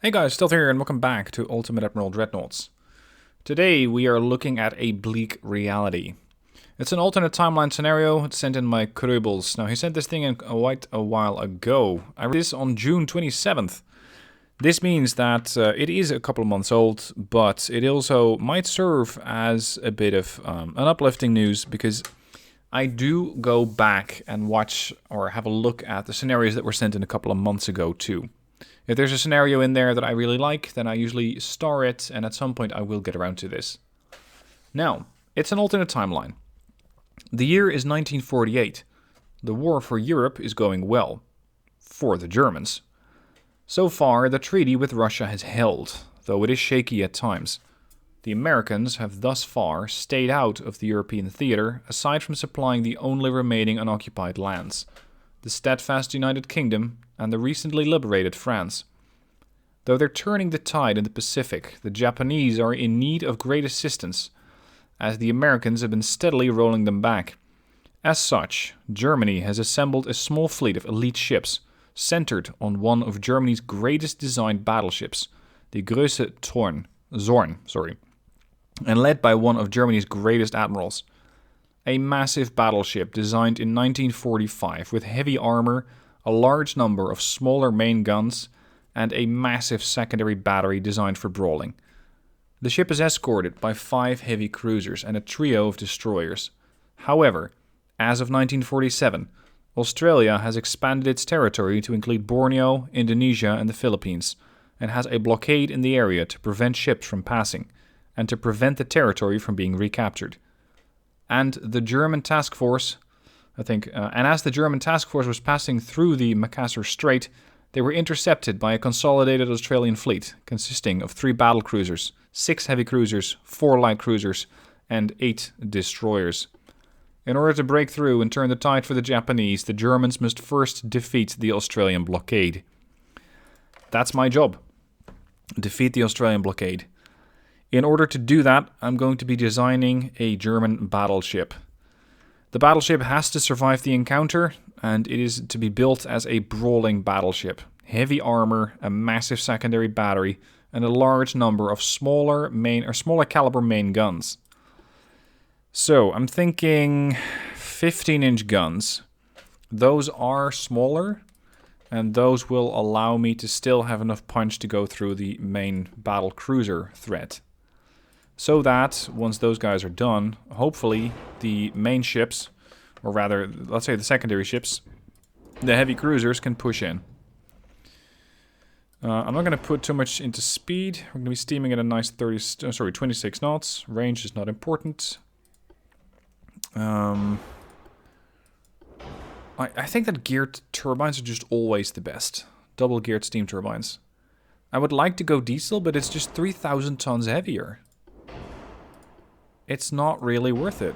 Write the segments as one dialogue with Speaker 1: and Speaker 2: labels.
Speaker 1: Hey guys, Stealth here and welcome back to Ultimate Admiral Dreadnoughts. Today we are looking at a bleak reality. It's an alternate timeline scenario. It's sent in by Krubels. Now he sent this thing in quite a while ago. I read this on June 27th. This means that it is a couple of months old, but it also might serve as a bit of an uplifting news because I do go back and watch or have a look at the scenarios that were sent in a couple of months ago too. If there's a scenario in there that I really like, then I usually star it, and at some point I will get around to this. Now, it's an alternate timeline. The year is 1948. The war for Europe is going well. For the Germans. So far, the treaty with Russia has held, though it is shaky at times. The Americans have thus far stayed out of the European theater, aside from supplying the only remaining unoccupied lands. The steadfast United Kingdom, and the recently liberated France. Though they're turning the tide in the Pacific, the Japanese are in need of great assistance, as the Americans have been steadily rolling them back. As such, Germany has assembled a small fleet of elite ships, centered on one of Germany's greatest designed battleships, the Großte Zorn, and led by one of Germany's greatest admirals. A massive battleship designed in 1945 with heavy armor, a large number of smaller main guns, and a massive secondary battery designed for brawling. The ship is escorted by 5 heavy cruisers and a trio of destroyers. However, as of 1947, Australia has expanded its territory to include Borneo, Indonesia, and the Philippines, and has a blockade in the area to prevent ships from passing, and to prevent the territory from being recaptured. And the German task force, as the German task force was passing through the Macassar Strait, they were intercepted by a consolidated Australian fleet consisting of 3 battle cruisers, 6 heavy cruisers, 4 light cruisers, and 8 destroyers. In order to break through and turn the tide for the Japanese, the Germans must first defeat the Australian blockade. That's my job. Defeat the Australian blockade. In order to do that, I'm going to be designing a German battleship. The battleship has to survive the encounter, and it is to be built as a brawling battleship. Heavy armor, a massive secondary battery, and a large number of smaller caliber main guns. So, I'm thinking 15-inch guns. Those are smaller, and those will allow me to still have enough punch to go through the main battle cruiser threat. So that, once those guys are done, hopefully the main ships, or rather, let's say the secondary ships, the heavy cruisers can push in. I'm not going to put too much into speed. We're going to be steaming at a nice 26 knots. Range is not important. I think that geared turbines are just always the best. Double geared steam turbines. I would like to go diesel, but it's just 3,000 tons heavier. It's not really worth it.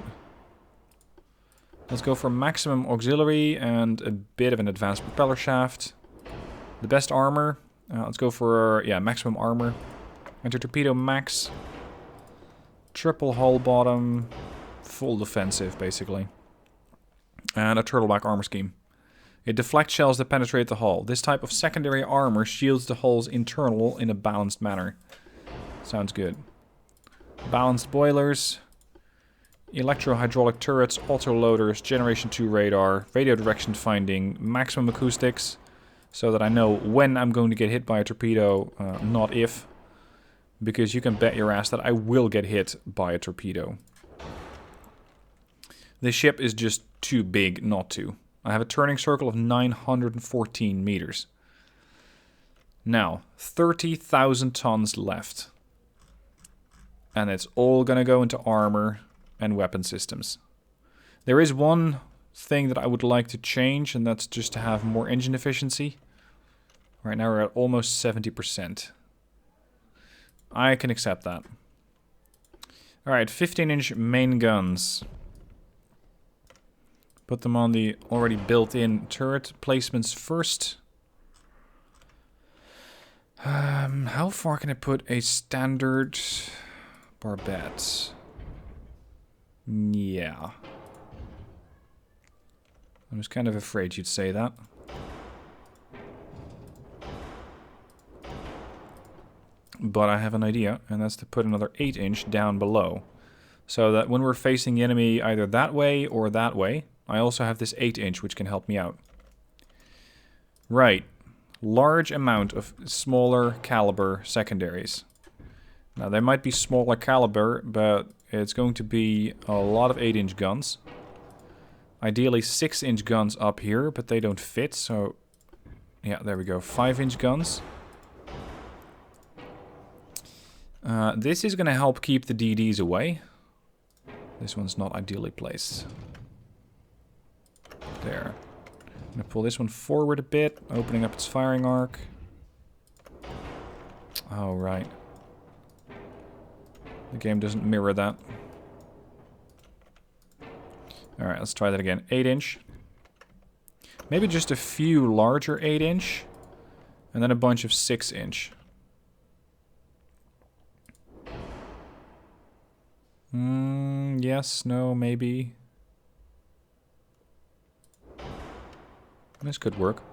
Speaker 1: Let's go for maximum auxiliary and a bit of an advanced propeller shaft. The best armor. Let's go for, maximum armor. Anti-torpedo max. Triple hull bottom. Full defensive, basically. And a turtleback armor scheme. It deflects shells that penetrate the hull. This type of secondary armor shields the hull's internal in a balanced manner. Sounds good. Balanced boilers, electro-hydraulic turrets, auto-loaders, Generation 2 radar, radio direction finding, maximum acoustics, so that I know when I'm going to get hit by a torpedo, not if, because you can bet your ass that I will get hit by a torpedo. This ship is just too big not to. I have a turning circle of 914 meters. Now, 30,000 tons left. And it's all going to go into armor and weapon systems. There is one thing that I would like to change, and that's just to have more engine efficiency. Right now we're at almost 70%. I can accept that. Alright, 15-inch main guns. Put them on the already built-in turret placements first. How far can I put a standard barbette? Yeah. I was kind of afraid you'd say that. But I have an idea, and that's to put another 8-inch down below. So that when we're facing the enemy either that way or that way, I also have this 8-inch, which can help me out. Right. Large amount of smaller caliber secondaries. Now, they might be smaller caliber, but it's going to be a lot of 8-inch guns. Ideally 6-inch guns up here, but they don't fit, so... Yeah, there we go. 5-inch guns. This is going to help keep the DDs away. This one's not ideally placed. There. I'm going to pull this one forward a bit, opening up its firing arc. Oh, right. The game doesn't mirror that. Alright, let's try that again. 8-inch. Maybe just a few larger 8-inch. And then a bunch of 6-inch. Yes, no, maybe. This could work.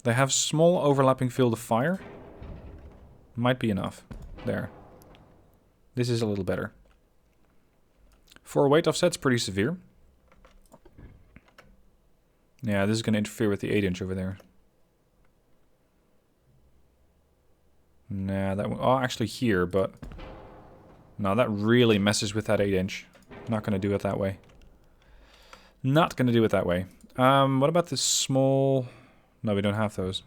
Speaker 1: They have small overlapping field of fire. Might be enough. There. This is a little better. For weight offset's pretty severe. Yeah, this is going to interfere with the 8-inch over there. Nah, that one... Oh, actually here, but... No, that really messes with that 8-inch. Not going to do it that way. Not going to do it that way. What about this small... No, we don't have those.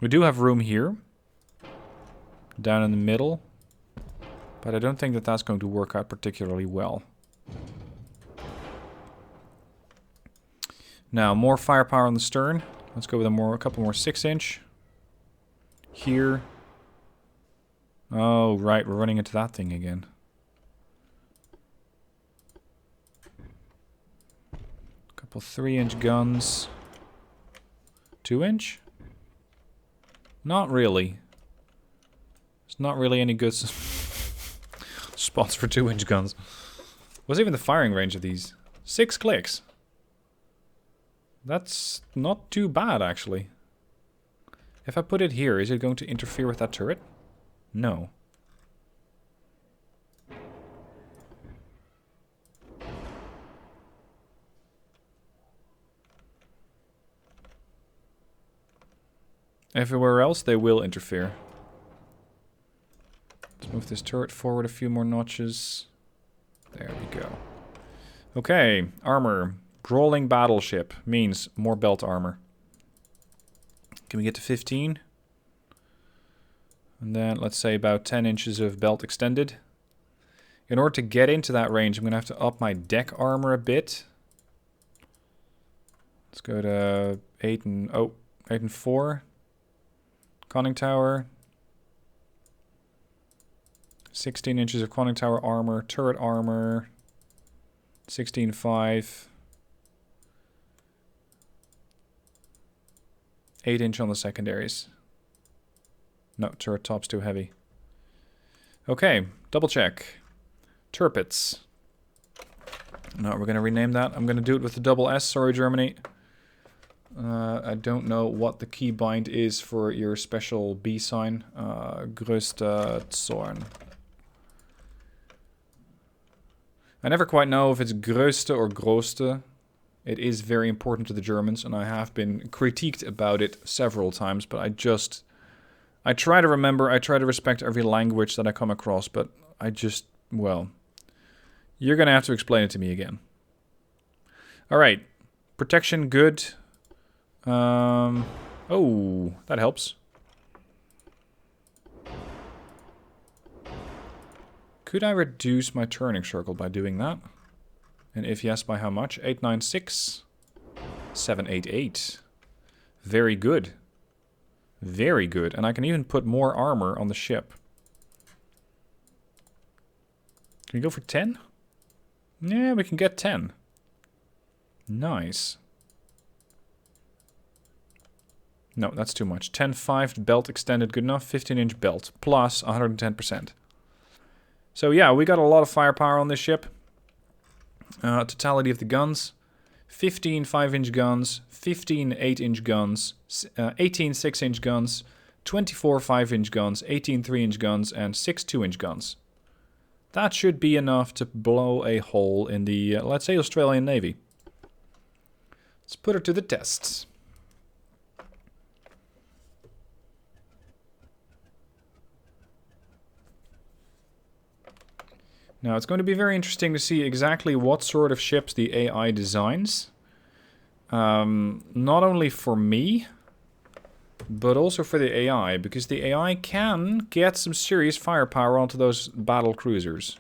Speaker 1: We do have room here. Down in the middle. But I don't think that that's going to work out particularly well. Now, more firepower on the stern. Let's go with a couple more 6-inch. Here. Oh, right, we're running into that thing again. Couple 3-inch guns. 2-inch? Not really. There's not really any good spots for 2-inch guns. What's even the firing range of these? 6 clicks. That's not too bad, actually. If I put it here, is it going to interfere with that turret? No. Everywhere else, they will interfere. Let's move this turret forward a few more notches. There we go. Okay, armor. Brawling battleship means more belt armor. Can we get to 15? And then let's say about 10 inches of belt extended. In order to get into that range, I'm going to have to up my deck armor a bit. Let's go to 8 and 4. Conning tower. 16 inches of conning tower armor, turret armor. 16.5. 8-inch on the secondaries. No, turret top's too heavy. Okay, double check. Turpits. No, we're going to rename that. I'm going to do it with the double S. Sorry, Germany. I don't know what the keybind is for your special B sign. Großte Zorn. I never quite know if it's Größte or Großte. It is very important to the Germans, and I have been critiqued about it several times, but I try to remember, I try to respect every language that I come across, but well, you're going to have to explain it to me again. Alright, protection good. Oh, that helps. Could I reduce my turning circle by doing that? And if yes, by how much? 896. 788. Very good. Very good. And I can even put more armor on the ship. Can we go for 10? Yeah, we can get 10. Nice. No, that's too much. 10.5 belt extended, good enough. 15-inch belt, plus 110%. So yeah, we got a lot of firepower on this ship. Totality of the guns. 15 5-inch guns, 15 8-inch guns, 18 6-inch guns, 24 5-inch guns, 18 3-inch guns, and 6 2-inch guns. That should be enough to blow a hole in the, let's say, Australian Navy. Let's put her to the tests. Now, it's going to be very interesting to see exactly what sort of ships the AI designs. Not only for me, but also for the AI, because the AI can get some serious firepower onto those battle cruisers.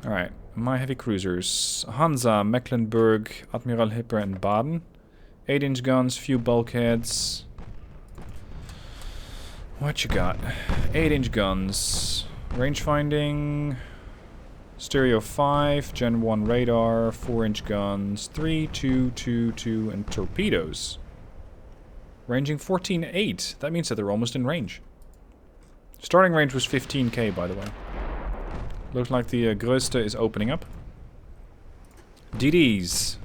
Speaker 1: Alright, my heavy cruisers. Hansa, Mecklenburg, Admiral Hipper, and Baden. 8-inch guns, few bulkheads. What you got? 8-inch guns. Range finding, stereo 5, Gen 1 radar, 4-inch guns, 3, 2, 2, 2, and torpedoes. Ranging 14.8. That means that they're almost in range. Starting range was 15k, by the way. Looks like the Großte is opening up. DDs.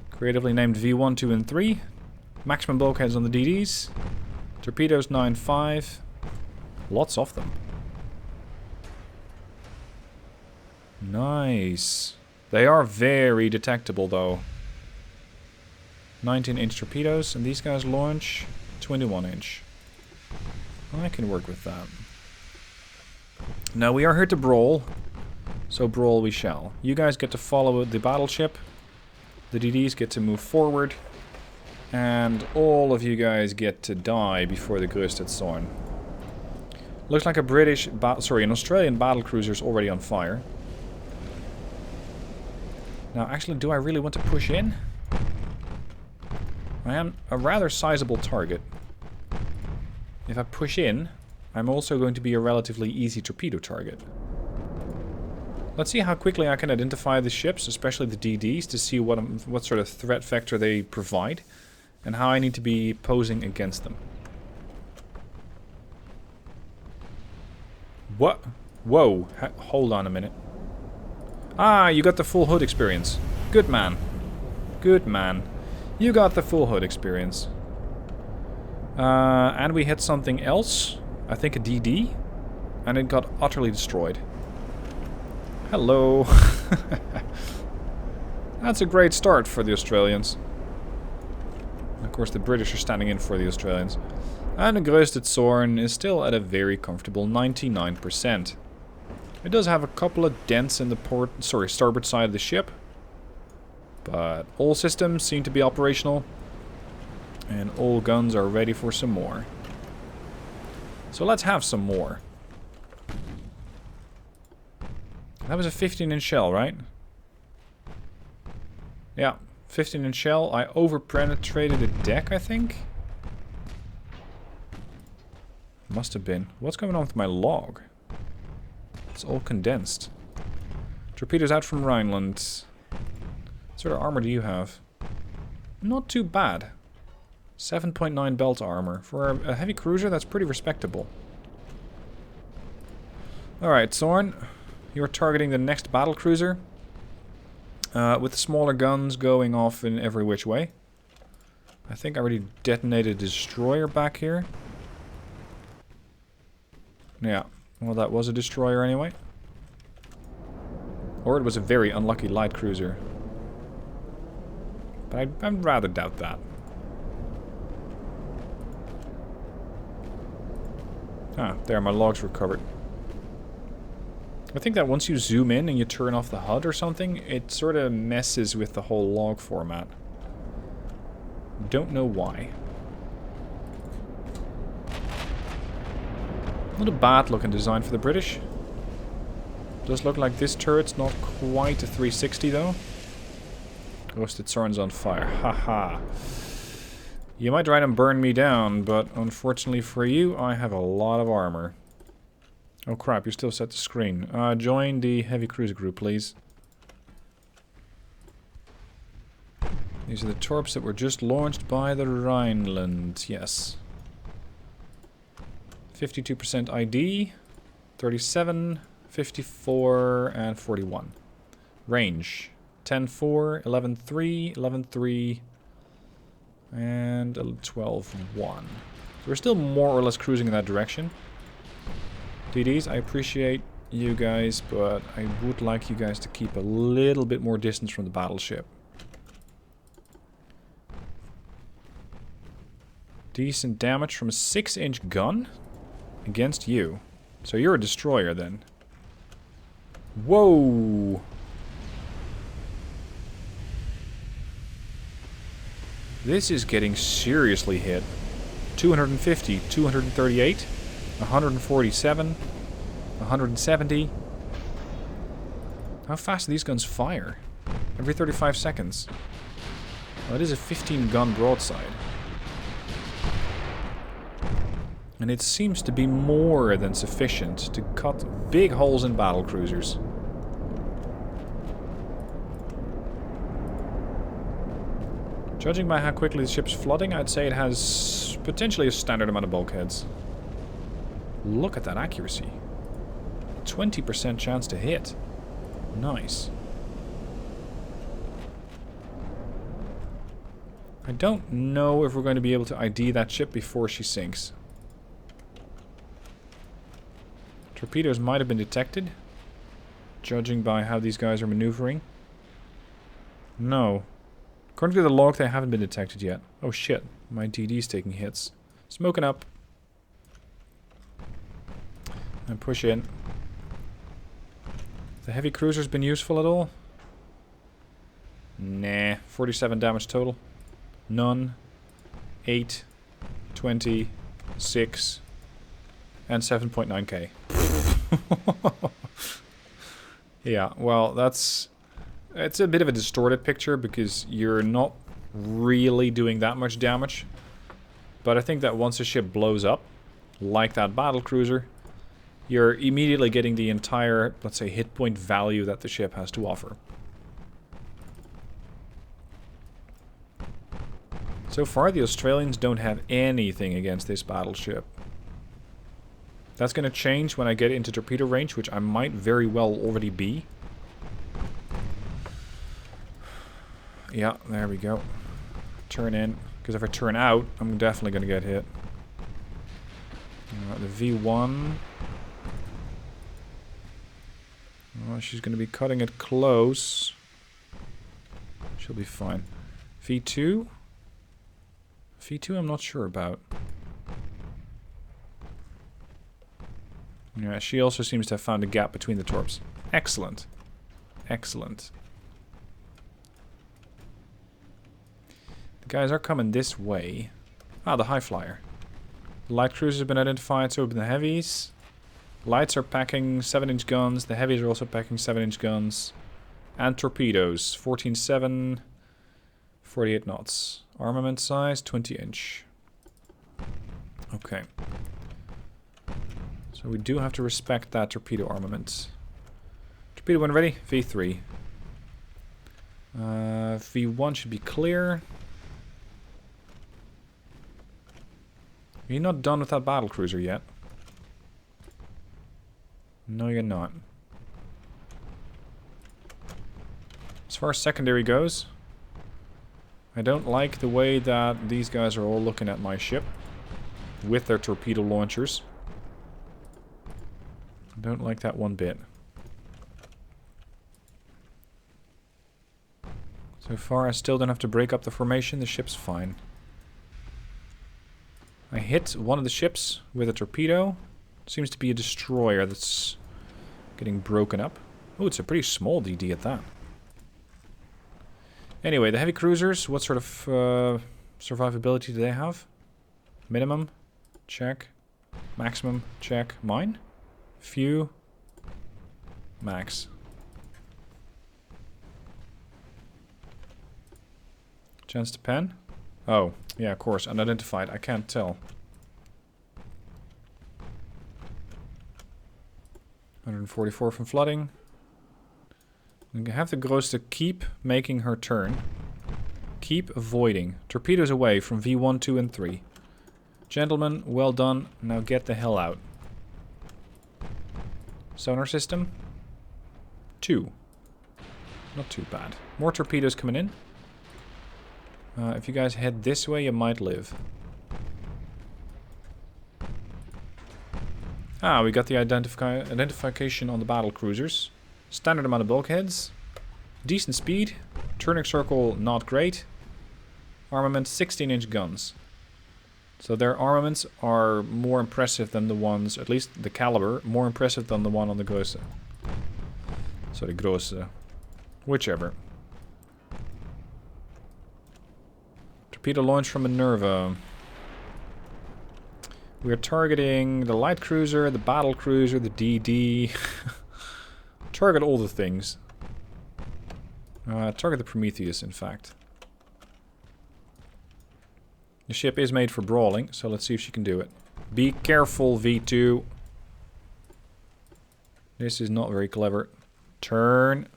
Speaker 1: Creatively named V1, 2, and 3. Maximum bulkheads on the DDs. Torpedoes 9.5. Lots of them. Nice. They are very detectable, though. 19-inch torpedoes, and these guys launch 21-inch. I can work with that. Now, we are here to brawl, so brawl we shall. You guys get to follow the battleship. The DDs get to move forward. And all of you guys get to die before the Großte Zorn. Looks like an Australian battlecruiser is already on fire. Now, actually, do I really want to push in? I am a rather sizable target. If I push in, I'm also going to be a relatively easy torpedo target. Let's see how quickly I can identify the ships, especially the DDs, to see what sort of threat vector they provide, and how I need to be posing against them. What? Whoa, hold on a minute. Ah, you got the full hood experience. Good man. Good man. You got the full hood experience. And we hit something else. I think a DD. And it got utterly destroyed. Hello. That's a great start for the Australians. Of course, the British are standing in for the Australians. And the Großte Zorn is still at a very comfortable 99%. It does have a couple of dents in the starboard side of the ship. But all systems seem to be operational. And all guns are ready for some more. So let's have some more. That was a 15-inch shell, right? Yeah, 15-inch shell. I over-penetrated the deck, I think. Must have been. What's going on with my log? It's all condensed. Torpedoes out from Rhineland. What sort of armor do you have? Not too bad. 7.9 belt armor. For a heavy cruiser, that's pretty respectable. Alright, Zorn. You're targeting the next battle cruiser. With the smaller guns going off in every which way. I think I already detonated a destroyer back here. Yeah. Well, that was a destroyer anyway. Or it was a very unlucky light cruiser. But I'd rather doubt that. Ah, there, my logs recovered. I think that once you zoom in and you turn off the HUD or something, it sort of messes with the whole log format. Don't know why. Not a bad looking design for the British. Does look like this turret's not quite a 360 though. Großte Zorn's on fire. Haha. You might try and burn me down, but unfortunately for you, I have a lot of armor. Oh crap, you're still set to screen. Join the heavy cruiser group, please. These are the torps that were just launched by the Rhineland. Yes. 52% ID, 37, 54, and 41. Range. 10-4, 11-3, 11-3, and 12-1. So we're still more or less cruising in that direction. DDs, I appreciate you guys, but I would like you guys to keep a little bit more distance from the battleship. Decent damage from a 6-inch gun against you. So you're a destroyer then. Whoa! This is getting seriously hit. 250, 238, 147, 170. How fast do these guns fire? Every 35 seconds. Well, it is a 15-gun broadside. And it seems to be more than sufficient to cut big holes in battle cruisers. Judging by how quickly the ship's flooding, I'd say it has potentially a standard amount of bulkheads. Look at that accuracy. 20% chance to hit. Nice. I don't know if we're going to be able to ID that ship before she sinks. Torpedoes might have been detected, judging by how these guys are maneuvering. No. According to the log, they haven't been detected yet. Oh shit, my DD's taking hits. Smoking up. And push in. The heavy cruiser's been useful at all? Nah. 47 damage total. None. 8. 20. 6. And 7.9k. Yeah, well, it's a bit of a distorted picture because you're not really doing that much damage. But I think that once a ship blows up, like that battle cruiser, you're immediately getting the entire, let's say, hit point value that the ship has to offer. So far, the Australians don't have anything against this battleship. That's going to change when I get into torpedo range, which I might very well already be. Yeah, there we go. Turn in. Because if I turn out, I'm definitely going to get hit. The V1. Oh, she's going to be cutting it close. She'll be fine. V2? V2 I'm not sure about. Yeah, she also seems to have found a gap between the torps. Excellent. Excellent. The guys are coming this way. Ah, the high flyer. The light cruisers have been identified, so have the heavies. Lights are packing 7-inch guns. The heavies are also packing 7-inch guns. And torpedoes. 14.7. 48 knots. Armament size, 20-inch. Okay. So we do have to respect that torpedo armament. Torpedo when ready, V3. V1 should be clear. You're not done with that battle cruiser yet. No, you're not. As far as secondary goes, I don't like the way that these guys are all looking at my ship with their torpedo launchers. I don't like that one bit. So far, I still don't have to break up the formation. The ship's fine. I hit one of the ships with a torpedo. Seems to be a destroyer that's getting broken up. Oh, it's a pretty small DD at that. Anyway, the heavy cruisers, what sort of survivability do they have? Minimum? Check. Maximum? Check. Mine? Few. Max. Chance to pen? Oh, yeah, of course. Unidentified. I can't tell. 144 from flooding. We have the Großte keep making her turn. Keep avoiding. Torpedoes away from V1, 2, and 3. Gentlemen, well done. Now get the hell out. Sonar system. 2. Not too bad. More torpedoes coming in. If you guys head this way, you might live. Ah, we got the identification on the battle cruisers. Standard amount of bulkheads. Decent speed. Turning circle, not great. Armament, 16-inch guns. So their armaments are more impressive than the ones, at least the caliber, more impressive than the one on the Große. Sorry, Große. Whichever. Torpedo launch from Minerva. We are targeting the light cruiser, the battle cruiser, the DD. Target all the things. Target the Prometheus, in fact. The ship is made for brawling, so let's see if she can do it. Be careful, V2. This is not very clever. Turn.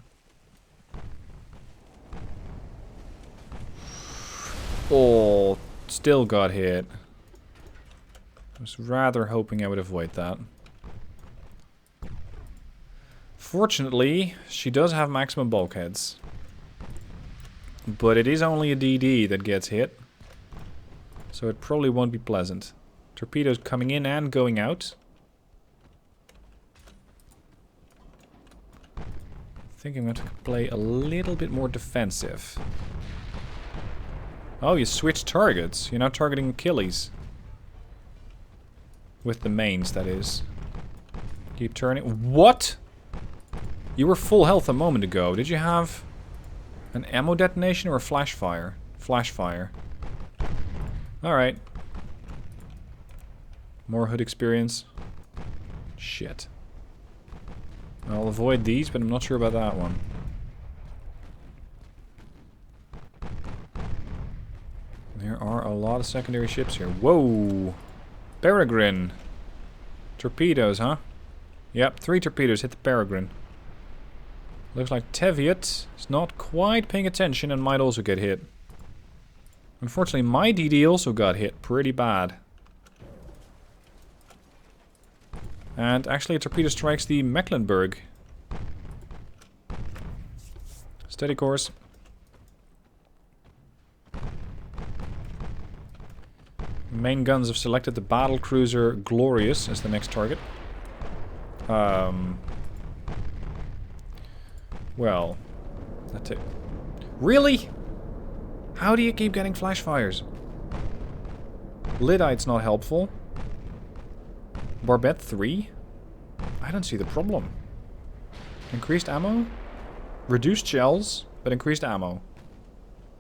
Speaker 1: Oh, still got hit. I was rather hoping I would avoid that. Fortunately, she does have maximum bulkheads. But it is only a DD that gets hit. So it probably won't be pleasant. Torpedoes coming in and going out. I think I'm going to play a little bit more defensive. Oh, you switched targets. You're now targeting Achilles. With the mains, that is. Keep turning. What? You were full health a moment ago. Did you have an ammo detonation or a flash fire? Flash fire. Alright. More hood experience. Shit. I'll avoid these, but I'm not sure about that one. There are a lot of secondary ships here. Whoa! Peregrine. Torpedoes, huh? Yep, 3 torpedoes hit the Peregrine. Looks like Teviot is not quite paying attention and might also get hit. Unfortunately, my DD also got hit pretty bad. And actually a torpedo strikes the Mecklenburg. Steady course. Main guns have selected the battle cruiser Glorious as the next target. Well, that's it. Really? How do you keep getting flash fires? Lyddite's not helpful. Barbette 3? I don't see the problem. Increased ammo? Reduced shells, but increased ammo.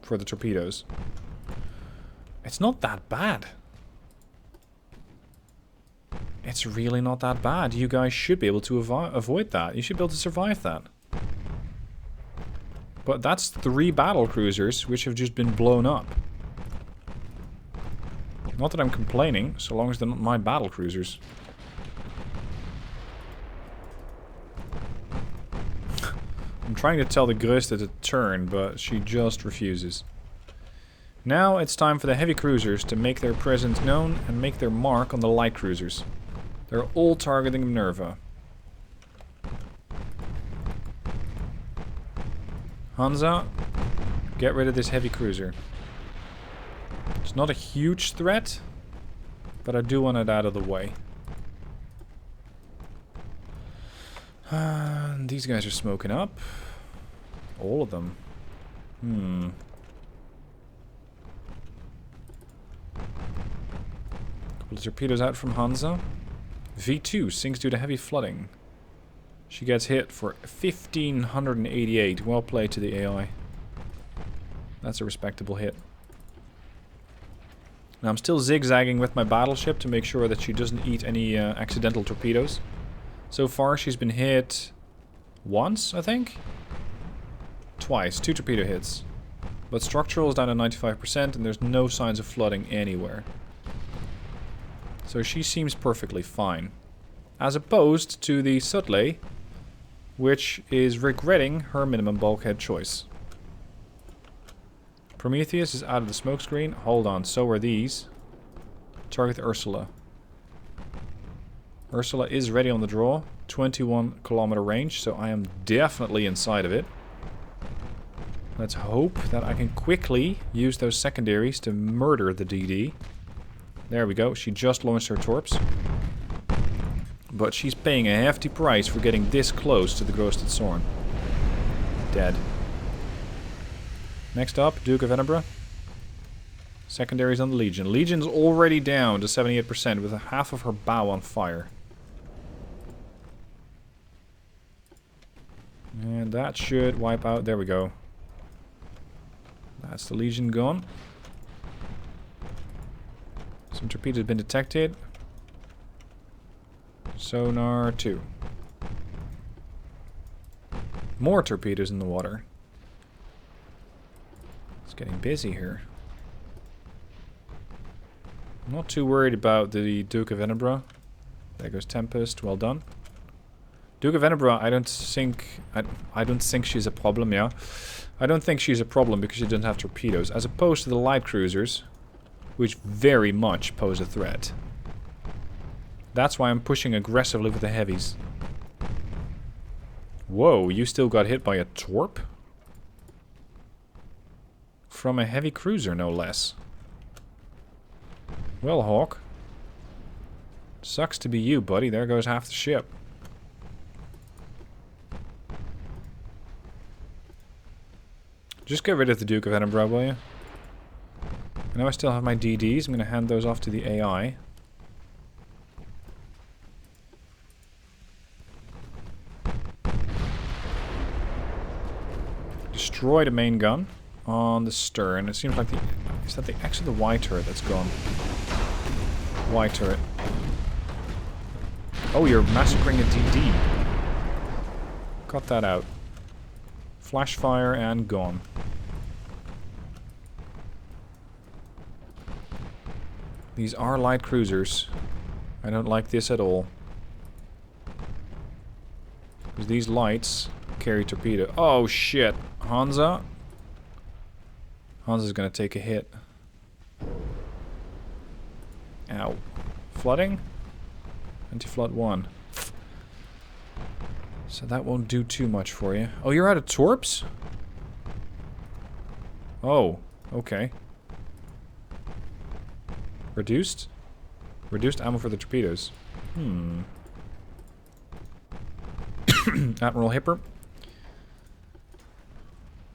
Speaker 1: For the torpedoes. It's not that bad. It's really not that bad. You guys should be able to avoid that. You should be able to survive that. But that's 3 battle cruisers which have just been blown up. Not that I'm complaining, so long as they're not my battle cruisers. I'm trying to tell the Großte to turn, but she just refuses. Now it's time for the heavy cruisers to make their presence known and make their mark on the light cruisers. They're all targeting Minerva. Hansa, get rid of this heavy cruiser. It's not a huge threat, but I do want it out of the way. These guys are smoking up. All of them. Couple of torpedoes out from Hansa. V2 sinks due to heavy flooding. She gets hit for 1588. Well played to the AI. That's a respectable hit. Now I'm still zigzagging with my battleship to make sure that she doesn't eat any accidental torpedoes. So far she's been hit once, I think? Twice. 2 torpedo hits. But structural is down to 95% and there's no signs of flooding anywhere. So she seems perfectly fine. As opposed to the Sutley, which is regretting her minimum bulkhead choice. Prometheus is out of the smokescreen. Hold on, so are these. Target Ursula. Ursula is ready on the draw. 21 kilometer range, so I am definitely inside of it. Let's hope that I can quickly use those secondaries to murder the DD. There we go. She just launched her torps. But she's paying a hefty price for getting this close to the Großte Zorn. Dead. Next up, Duke of Edinburgh. Secondaries on the Legion. Legion's already down to 78% with half of her bow on fire. And that should wipe out. There we go. That's the Legion gone. Some torpedoes have been detected. Sonar 2. More torpedoes in the water. It's getting busy here. I'm not too worried about the Duke of Edinburgh. There goes Tempest. Well done. Duke of Edinburgh, I don't think she's a problem, yeah. I don't think she's a problem because she doesn't have torpedoes, as opposed to the light cruisers, which very much pose a threat. That's why I'm pushing aggressively with the heavies. Whoa, you still got hit by a torp? From a heavy cruiser, no less. Well, Hawk. Sucks to be you, buddy. There goes half the ship. Just get rid of the Duke of Edinburgh, will you? I know I still have my DDs. I'm going to hand those off to the AI. Destroy the main gun on the stern. It seems like the... Is that the X or the Y turret that's gone? Y turret. Oh, you're massacring a DD. Cut that out. Flash fire and gone. These are light cruisers. I don't like this at all. Because these lights carry torpedo. Oh shit. Hansa? Hansa's gonna take a hit. Ow. Flooding? Anti-flood 1. So that won't do too much for you. Oh, you're out of torps? Oh, okay. Reduced? Reduced ammo for the torpedoes. Admiral Hipper.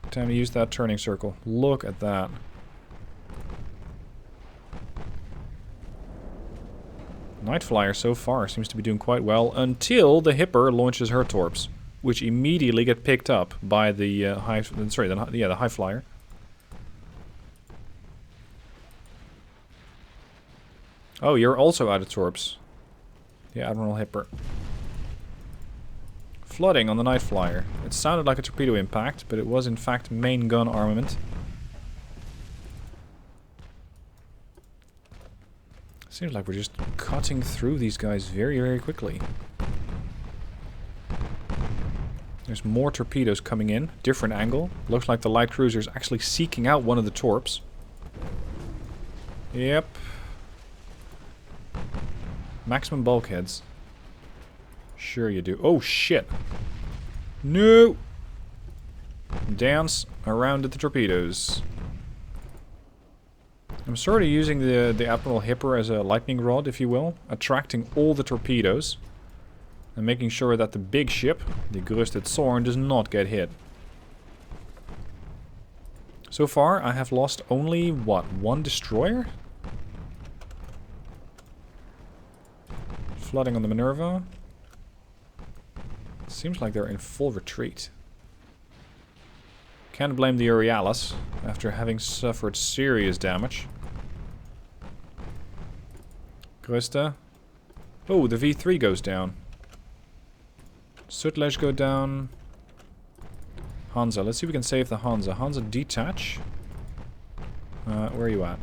Speaker 1: Time to use that turning circle. Look at that. Night Flyer so far seems to be doing quite well until the Hipper launches her torps, which immediately get picked up by the the High Flyer. Oh, you're also out of torps. The Admiral Hipper. Flooding on the Night Flyer. It sounded like a torpedo impact, but it was in fact main gun armament. Seems like we're just cutting through these guys very, very quickly. There's more torpedoes coming in. Different angle. Looks like the light cruiser's actually seeking out one of the torps. Yep. Maximum bulkheads. Sure you do. Oh shit. No! Dance around at the torpedoes. I'm sort of using the Admiral Hipper as a lightning rod, if you will. Attracting all the torpedoes. And making sure that the big ship, the Großte Zorn, does not get hit. So far, I have lost only, what, one destroyer? Flooding on the Minerva. Seems like they're in full retreat. Can't blame the Euryalus after having suffered serious damage. Großte. Oh, the V3 goes down. Sutlej go down. Hansa. Let's see if we can save the Hansa. Hansa, detach. Where are you at?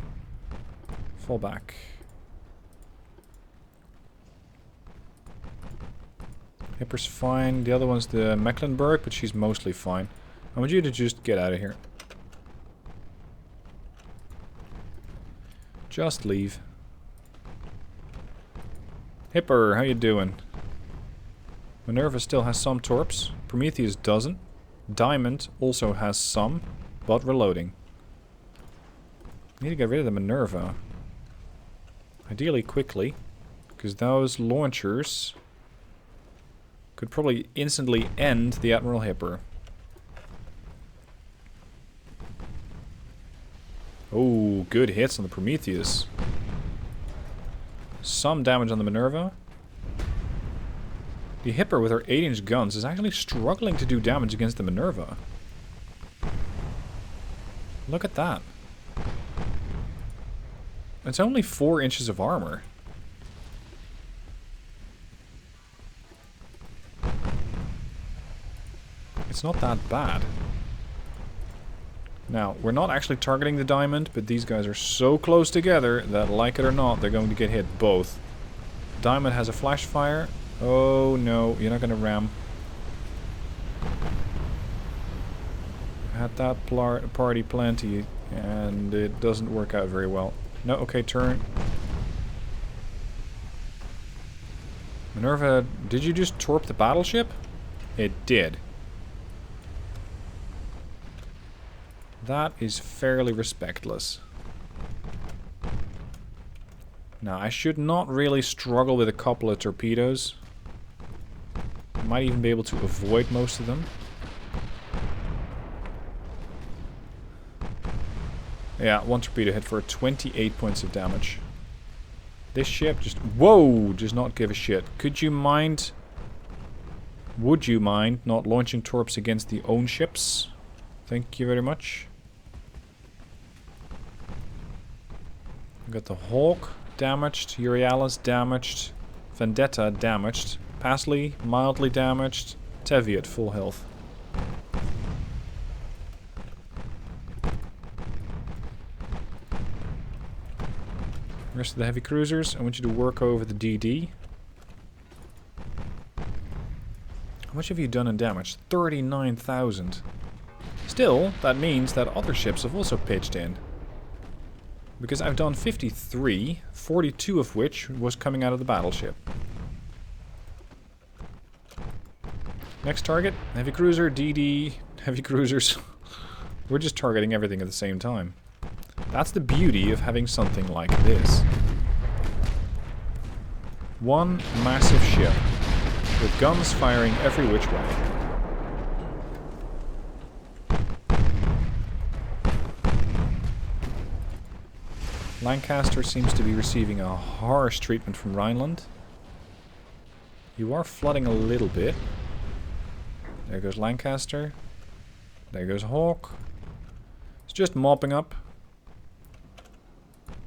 Speaker 1: Fall back. Hipper's fine. The other one's the Mecklenburg, but she's mostly fine. I want you to just get out of here. Just leave. Hipper, how you doing? Minerva still has some torps. Prometheus doesn't. Diamond also has some. but reloading. Need to get rid of the Minerva. Ideally quickly, because those launchers could probably instantly end the Admiral Hipper. Oh, good hits on the Prometheus. Some damage on the Minerva. The Hipper with her 8-inch guns is actually struggling to do damage against the Minerva. Look at that. It's only 4 inches of armor. It's not that bad. Now, we're not actually targeting the diamond, but these guys are so close together that, like it or not, they're going to get hit both. Diamond has a flash fire. Oh no, you're not going to ram. Had that party plenty, and it doesn't work out very well. No, okay, turn. Minerva, did you just torp the battleship? It did. That is fairly respectless. Now, I should not really struggle with a couple of torpedoes. I might even be able to avoid most of them. Yeah, 1 torpedo hit for 28 points of damage. This ship just... Whoa! Does not give a shit. Could you mind... Would you mind not launching torps against the own ships? Thank you very much. We got the Hawk damaged, Euryalus damaged, Vendetta damaged, Pasley mildly damaged, Tevi at full health. Rest of the heavy cruisers, I want you to work over the DD. How much have you done in damage? 39,000. Still, that means that other ships have also pitched in. Because I've done 53, 42 of which was coming out of the battleship. Next target, heavy cruiser, DD, heavy cruisers. We're just targeting everything at the same time. That's the beauty of having something like this. One massive ship with guns firing every which way. Lancaster seems to be receiving a harsh treatment from Rhineland. You are flooding a little bit. There goes Lancaster. There goes Hawk. It's just mopping up.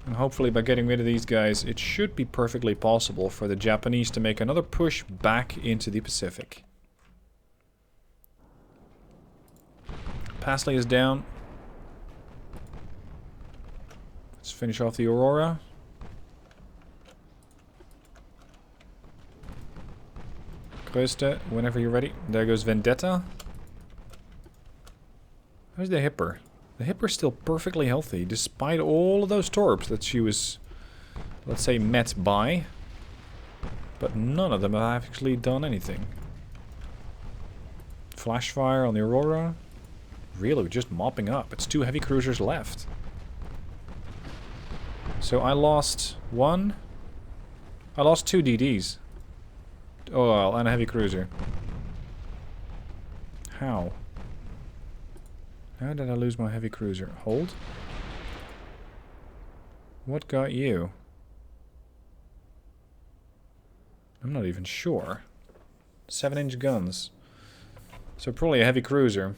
Speaker 1: And hopefully by getting rid of these guys, it should be perfectly possible for the Japanese to make another push back into the Pacific. Pasley is down. Let's finish off the Aurora. Großte, whenever you're ready. There goes Vendetta. How's the Hipper? The Hipper's still perfectly healthy, despite all of those torps that she was, let's say, met by. But none of them have actually done anything. Flash fire on the Aurora. Really, we're just mopping up. It's 2 heavy cruisers left. So I lost 1. I lost 2 DDs. Oh well, and a heavy cruiser. How? How did I lose my heavy cruiser? Hold. What got you? I'm not even sure. 7-inch guns. So probably a heavy cruiser.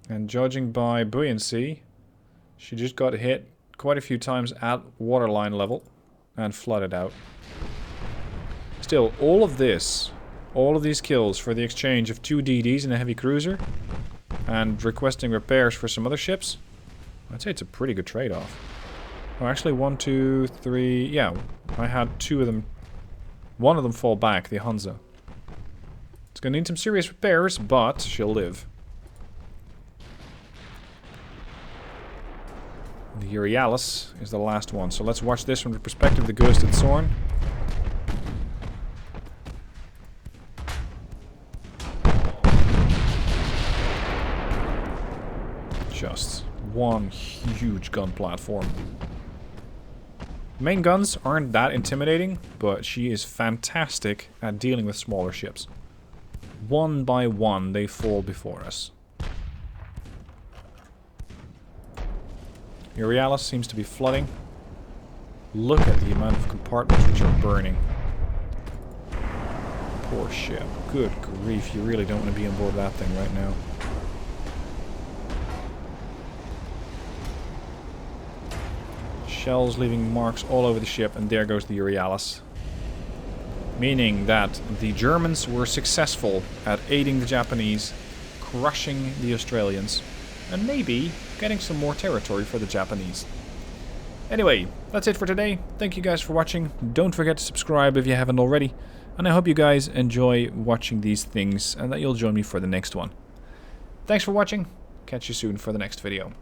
Speaker 1: And judging by buoyancy, she just got hit quite a few times at waterline level and flooded out. Still, all of this, all of these kills for the exchange of 2 DDs and a heavy cruiser, and requesting repairs for some other ships, I'd say it's a pretty good trade-off. Oh, actually 1, 2, 3, yeah, I had 2 of them, 1 of them fall back, the Hansa. It's gonna need some serious repairs, but she'll live. The Euryalus is the last one, so let's watch this from the perspective of the Großte Zorn. one huge gun platform. Main guns aren't that intimidating, but she is fantastic at dealing with smaller ships. One by one, they fall before us. Euryalus seems to be flooding. Look at the amount of compartments which are burning. Poor ship. Good grief, you really don't want to be on board that thing right now. Shells leaving marks all over the ship, and there goes the Euryalus. Meaning that the Germans were successful at aiding the Japanese, crushing the Australians, and maybe getting some more territory for the Japanese. Anyway, that's it for today. Thank you guys for watching. Don't forget to subscribe if you haven't already. And I hope you guys enjoy watching these things and that you'll join me for the next one. Thanks for watching. Catch you soon for the next video.